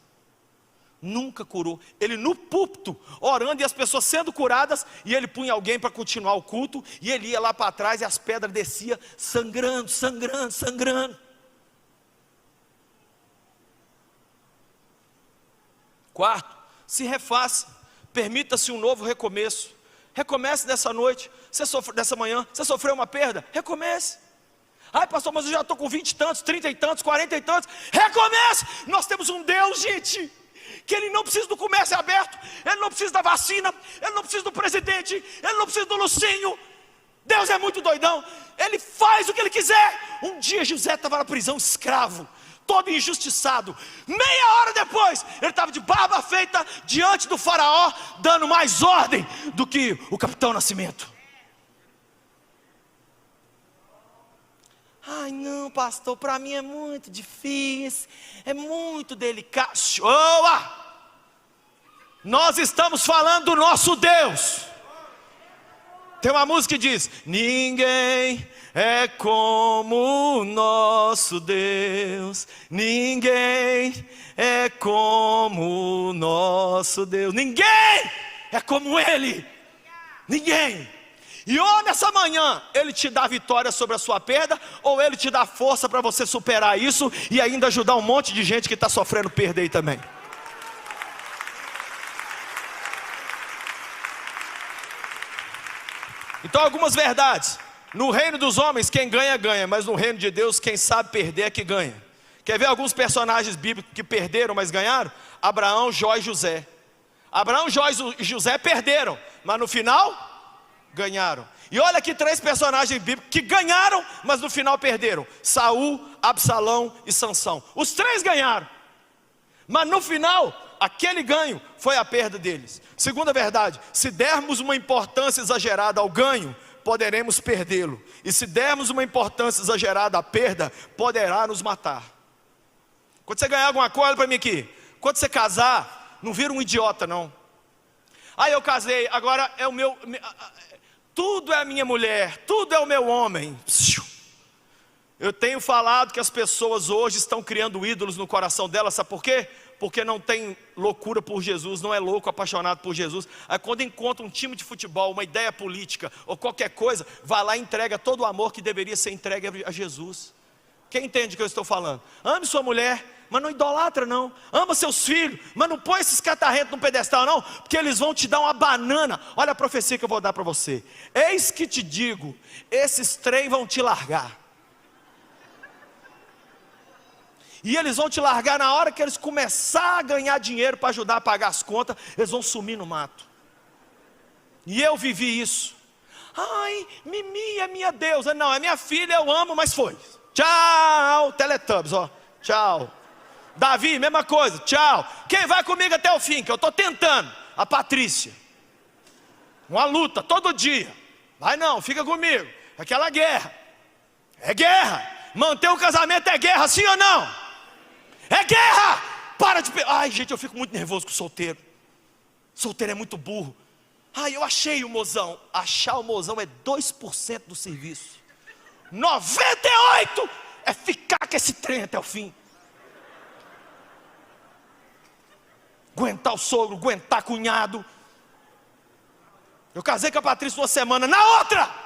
Nunca curou. Ele no púlpito, orando e as pessoas sendo curadas, e ele punha alguém para continuar o culto, e ele ia lá para trás e as pedras desciam, sangrando, sangrando, sangrando. Quarto, se refaça, permita-se um novo recomeço. Recomece dessa noite, dessa manhã, você sofreu uma perda, recomece. Ai pastor, mas eu já estou com 20 e tantos, 30 e tantos, 40 e tantos. Recomece. Nós temos um Deus, gente, que Ele não precisa do comércio aberto, Ele não precisa da vacina, Ele não precisa do presidente, Ele não precisa do Lucinho. Deus é muito doidão, Ele faz o que Ele quiser. Um dia José estava na prisão, escravo, todo injustiçado. Meia hora depois, ele estava de barba feita diante do faraó, dando mais ordem do que o capitão Nascimento. Ai não pastor, para mim é muito difícil, é muito delicado. Shoa! Nós estamos falando do nosso Deus. Tem uma música que diz: ninguém é como o nosso Deus, ninguém é como o nosso Deus, ninguém é como Ele, ninguém. E ou nessa manhã Ele te dá vitória sobre a sua perda, ou Ele te dá força para você superar isso e ainda ajudar um monte de gente que está sofrendo perda aí também. Então algumas verdades. No reino dos homens quem ganha, ganha, mas no reino de Deus quem sabe perder é que ganha. Quer ver alguns personagens bíblicos que perderam, mas ganharam? Abraão, Jó e José. Abraão, Jó e José perderam, mas no final ganharam. E olha aqui 3 personagens bíblicos que ganharam, mas no final perderam: Saul, Absalão e Sansão. Os 3 ganharam, mas no final aquele ganho foi a perda deles. Segunda verdade: se dermos uma importância exagerada ao ganho, poderemos perdê-lo. E se dermos uma importância exagerada à perda, poderá nos matar. Quando você ganhar alguma coisa, olha para mim aqui. Quando você casar, não vira um idiota não. Aí eu casei, agora é o meu, tudo é a minha mulher, tudo é o meu homem. Eu tenho falado que as pessoas hoje estão criando ídolos no coração delas, sabe por quê? Porque não tem loucura por Jesus, não é louco, apaixonado por Jesus. Aí quando encontra um time de futebol, uma ideia política ou qualquer coisa, vai lá e entrega todo o amor que deveria ser entregue a Jesus. Quem entende o que eu estou falando? Ame sua mulher, mas não idolatra não. Ama seus filhos, mas não põe esses catarrentos no pedestal não, porque eles vão te dar uma banana. Olha a profecia que eu vou dar para você: eis que te digo, esses trem vão te largar. E eles vão te largar na hora que eles começar a ganhar dinheiro para ajudar a pagar as contas. Eles vão sumir no mato. E eu vivi isso. Ai, Mimi é minha deusa. Não, é minha filha, eu amo, mas foi. Tchau, Teletubbies, ó. Tchau. Davi, mesma coisa, tchau. Quem vai comigo até o fim, que eu estou tentando? A Patrícia. Uma luta todo dia. Vai não, fica comigo. Aquela guerra. É guerra. Manter um casamento é guerra, sim ou não? É guerra! Para de... Ai gente, eu fico muito nervoso com solteiro. Solteiro é muito burro. Ai, eu achei o mozão. Achar o mozão é 2% do serviço. 98% é ficar com esse trem até o fim. Aguentar o sogro, aguentar cunhado. Eu casei com a Patrícia uma semana, na outra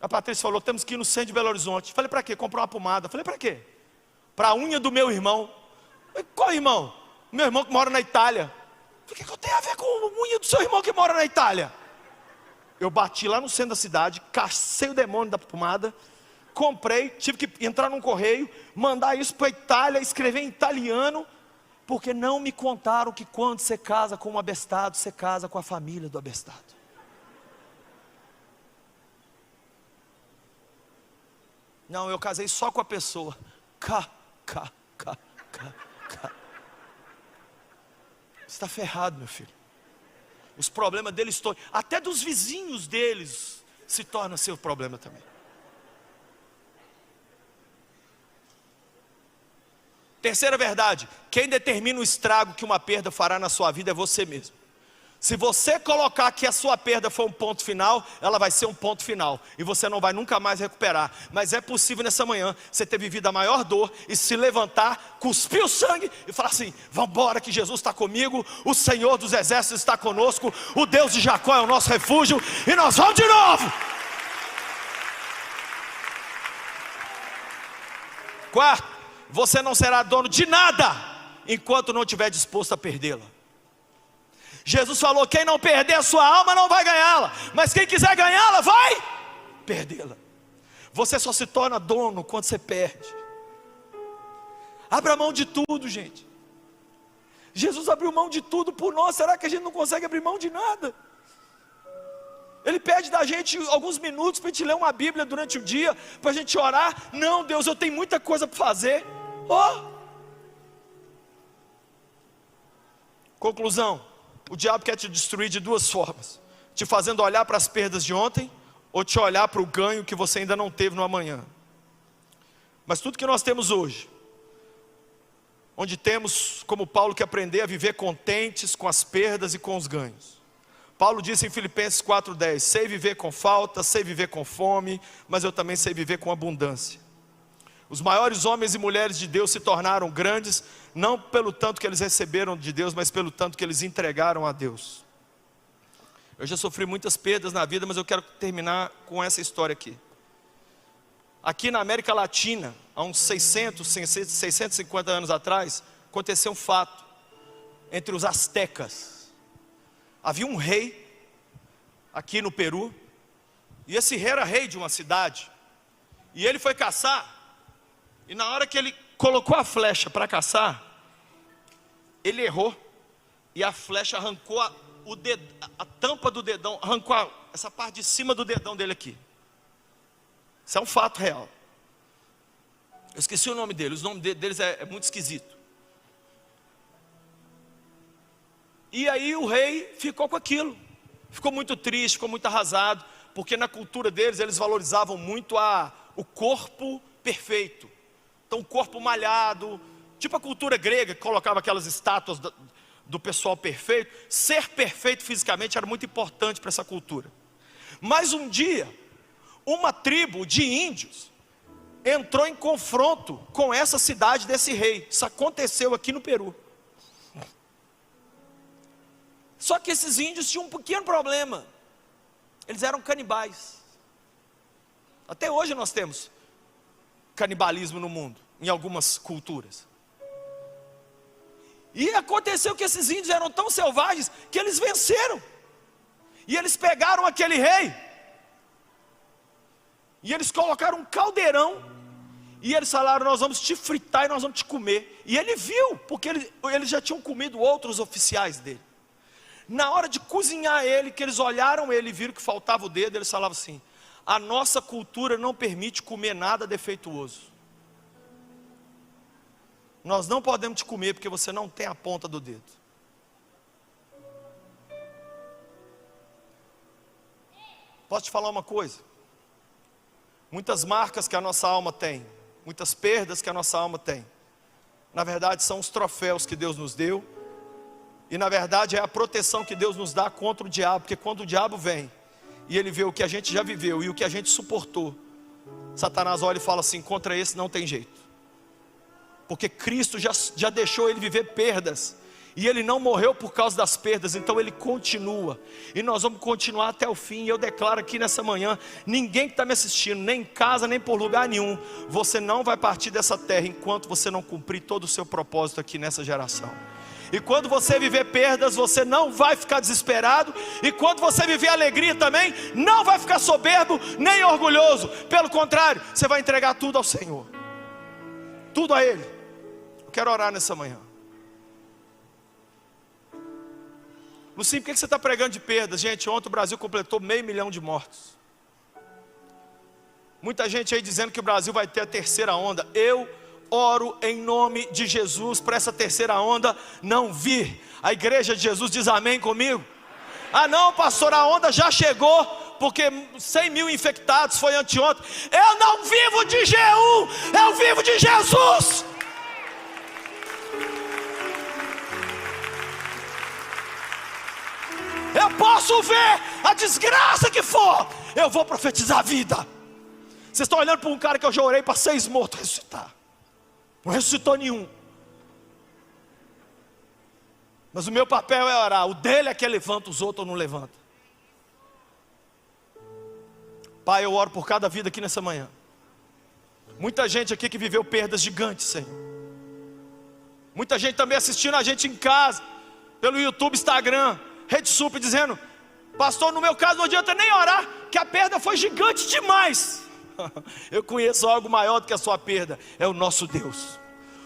A Patrícia falou, temos que ir no centro de Belo Horizonte. Falei, para quê? Comprar uma pomada. Falei, para quê? Para a unha do meu irmão. Falei, qual irmão? Meu irmão que mora na Itália. Falei, o que eu tenho a ver com a unha do seu irmão que mora na Itália? Eu bati lá no centro da cidade, cacei o demônio da pomada, comprei, tive que entrar num correio, mandar isso para a Itália, escrever em italiano, porque não me contaram que quando você casa com um abestado, você casa com a família do abestado. Não, eu casei só com a pessoa. Você está ferrado, meu filho. Os problemas deles todos, até dos vizinhos deles, se torna seu problema também. Terceira verdade, quem determina o estrago que uma perda fará na sua vida é você mesmo. Se você colocar que a sua perda foi um ponto final, ela vai ser um ponto final, e você não vai nunca mais recuperar. Mas é possível nessa manhã, você ter vivido a maior dor, e se levantar, cuspir o sangue, e falar assim, vamos embora que Jesus está comigo, o Senhor dos exércitos está conosco, o Deus de Jacó é o nosso refúgio, e nós vamos de novo. Quarto, você não será dono de nada, enquanto não estiver disposto a perdê-la. Jesus falou, quem não perder a sua alma não vai ganhá-la, mas quem quiser ganhá-la vai perdê-la. Você só se torna dono quando você perde. Abra mão de tudo, gente. Jesus abriu mão de tudo por nós, será que a gente não consegue abrir mão de nada? Ele pede da gente alguns minutos para a gente ler uma Bíblia durante o dia, para a gente orar. Não, Deus, eu tenho muita coisa para fazer. Conclusão. O diabo quer te destruir de duas formas: te fazendo olhar para as perdas de ontem, ou te olhar para o ganho que você ainda não teve no amanhã. Mas tudo que nós temos hoje, onde temos, como Paulo, que aprender a viver contentes com as perdas e com os ganhos. Paulo disse em Filipenses 4:10, sei viver com falta, sei viver com fome, mas eu também sei viver com abundância. Os maiores homens e mulheres de Deus se tornaram grandes, não pelo tanto que eles receberam de Deus, mas pelo tanto que eles entregaram a Deus. Eu já sofri muitas perdas na vida, mas eu quero terminar com essa história aqui. Aqui na América Latina, há uns 650 anos atrás, aconteceu um fato entre os astecas. Havia um rei aqui no Peru, e esse rei era rei de uma cidade, e ele foi caçar. E na hora que ele colocou a flecha para caçar, ele errou, e a flecha arrancou a tampa do dedão, arrancou essa parte de cima do dedão dele aqui. Isso é um fato real. Eu esqueci o nome deles, o nome deles é muito esquisito. E aí o rei ficou com aquilo, ficou muito triste, ficou muito arrasado, porque na cultura deles, eles valorizavam muito o corpo perfeito. Então, corpo malhado, tipo a cultura grega, que colocava aquelas estátuas do pessoal perfeito. Ser perfeito fisicamente era muito importante para essa cultura. Mas um dia, uma tribo de índios entrou em confronto com essa cidade desse rei. Isso aconteceu aqui no Peru. Só que esses índios tinham um pequeno problema. Eles eram canibais. Até hoje nós temos canibalismo no mundo, em algumas culturas. E aconteceu que esses índios eram tão selvagens que eles venceram. E eles pegaram aquele rei, e eles colocaram um caldeirão, e eles falaram, nós vamos te fritar e nós vamos te comer. E ele viu, porque eles já tinham comido outros oficiais dele. Na hora de cozinhar ele, que eles olharam ele e viram que faltava o dedo, eles falavam assim, a nossa cultura não permite comer nada defeituoso. Nós não podemos te comer porque você não tem a ponta do dedo. Posso te falar uma coisa? Muitas marcas que a nossa alma tem, muitas perdas que a nossa alma tem, na verdade são os troféus que Deus nos deu, e na verdade é a proteção que Deus nos dá contra o diabo, porque quando o diabo vem, e ele vê o que a gente já viveu, e o que a gente suportou, Satanás olha e fala assim, contra esse não tem jeito, porque Cristo já deixou ele viver perdas, E Ele não morreu por causa das perdas, então Ele continua. E nós vamos continuar até o fim. E eu declaro aqui nessa manhã, ninguém que está me assistindo, nem em casa, nem por lugar nenhum, você não vai partir dessa terra enquanto você não cumprir todo o seu propósito aqui nessa geração. E quando você viver perdas, você não vai ficar desesperado. E quando você viver alegria também, não vai ficar soberbo, nem orgulhoso. Pelo contrário, você vai entregar tudo ao Senhor. Tudo a Ele. Eu quero orar nessa manhã. Lucinho, por que você está pregando de perdas? Gente, ontem o Brasil completou 500 mil de mortos. Muita gente aí dizendo que o Brasil vai ter a terceira onda. Eu oro em nome de Jesus para essa terceira onda não vir. A igreja de Jesus diz amém comigo? Ah não, pastor, a onda já chegou, porque 100 mil infectados foi anteontem. Eu não vivo de G1, eu vivo de Jesus. Eu posso ver a desgraça que for, eu vou profetizar a vida. Vocês estão olhando para um cara que eu já orei para 6 mortos ressuscitar. Não ressuscitou nenhum. Mas o meu papel é orar. O dele é que levanta, os outros não levanta. Pai, eu oro por cada vida aqui nessa manhã. Muita gente aqui que viveu perdas gigantes, Senhor. Muita gente também assistindo a gente em casa, pelo YouTube, Instagram, Rede Super, dizendo: pastor, no meu caso não adianta nem orar, que a perda foi gigante demais. Eu conheço algo maior do que a sua perda. É o nosso Deus.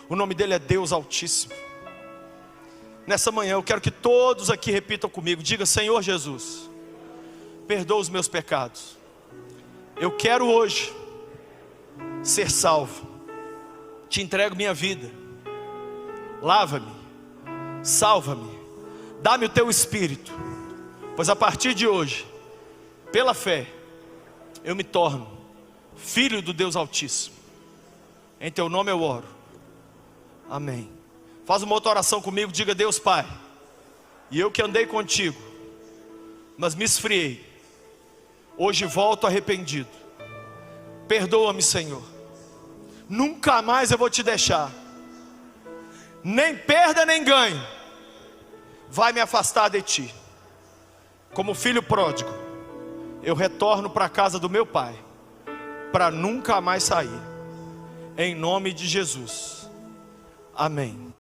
O nome dele é Deus Altíssimo. Nessa manhã eu quero que todos aqui repitam comigo. Diga: Senhor Jesus, perdoa os meus pecados. Eu quero hoje ser salvo. Te entrego minha vida. Lava-me, salva-me, dá-me o teu Espírito, pois a partir de hoje, pela fé, eu me torno filho do Deus Altíssimo. Em teu nome eu oro. Amém. Faz uma outra oração comigo. Diga: Deus Pai, e eu que andei contigo, mas me esfriei, hoje volto arrependido. Perdoa-me, Senhor. Nunca mais eu vou te deixar. Nem perda nem ganho vai me afastar de ti. Como filho pródigo, eu retorno para a casa do meu pai, para nunca mais sair. Em nome de Jesus. Amém.